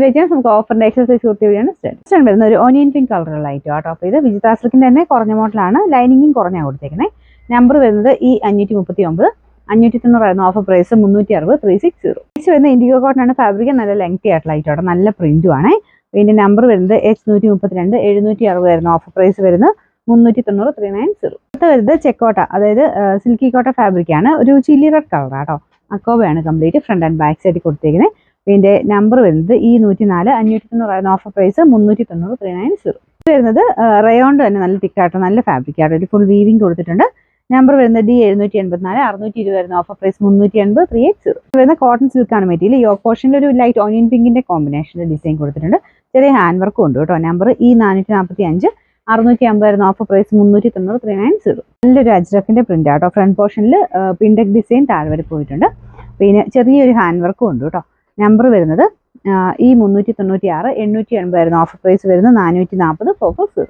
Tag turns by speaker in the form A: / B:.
A: നമുക്ക് ഓഫറിന്റെ എക്സസൈസ് കുർത്തി വഴിയാണ് സ്റ്റാർട്ട് വരുന്ന ഒരു ഓനിയൻ പിങ്ക് കളറുള്ള ഐറ്റം ആട്ടോ. അപ്പോൾ ഇത് വിജിത്ര സിൽക്കിന്റെ തന്നെ കുറഞ്ഞ മോഡലാണ്, ലൈനിങ്ങും കുറഞ്ഞ കൊടുത്തേക്കുന്നത്. നമ്പർ വരുന്നത് ഈ 539, 590 ഓഫർ പ്രൈസ് 360 360. നെക്സ്റ്റ് വരുന്ന ഇൻഡിഗോ കോട്ടൺ ആണ് ഫാബ്രിക്, നല്ല ലെങ്തി ആയിട്ടുള്ള ഐറ്റം ആട്ടോ, നല്ല പ്രിന്റും ആണ്. ഇതിന്റെ നമ്പർ വരുന്നത് H132, 760 ഓഫർ പ്രൈസ് വരുന്നത് 390 390. അടുത്ത വരുന്നത് ചെക്കോട്ട, അതായത് സിൽക്കി കോട്ട ഫാബ്രിക് ആണ്, ഒരു ചില്ലി റെഡ് കളർ ആട്ടോ. അക്കോബയാണ് കംപ്ലീറ്റ്, ഫ്രണ്ട് ആൻഡ് ബാക്ക് സൈഡിൽ കൊടുത്തേക്കുന്നത്. ഇതിന്റെ നമ്പർ വരുന്നത് ഈ 104, 590 ഓഫർ പ്രൈസ് 390 390. ഇത് വരുന്നത് റയോണ്ട് തന്നെ നല്ല തിക്കാട്ടോ, നല്ല ഫാബ്രിക് ആട്ടോ, ഒരു ഫുൾ വീവിംഗ് കൊടുത്തിട്ടുണ്ട്. നമ്പർ വരുന്നത് D784, 620 ഓഫർ പ്രൈസ് 380 380. വരുന്ന കോട്ടൺ സിൽക്കാണ് മെറ്റീരിയൽ. യോക്ക് പോർഷനിൽ ഒരു ലൈറ്റ് ഓനിയൻ പിങ്കിന്റെ കോമ്പിനേഷനിൽ ഡിസൈൻ കൊടുത്തിട്ടുണ്ട്. ചെറിയ ഹാൻഡ് വർക്കും ഉണ്ട് കേട്ടോ. Number E445, 650 offer price 390 390. നല്ലൊരു അജ്രക്കിന്റെ പ്രിന്റ് ആട്ടോ. ഫ്രണ്ട് പോർഷനിൽ പിൻഡക് ഡിസൈൻ താഴെ വരെ പോയിട്ടുണ്ട്. പിന്നെ ചെറിയൊരു ഹാൻഡ് വർക്കും ഉണ്ട് കേട്ടോ. നമ്പർ വരുന്നത് E396, 880 ഓഫർ പ്രൈസ് വരുന്നത് 440 440.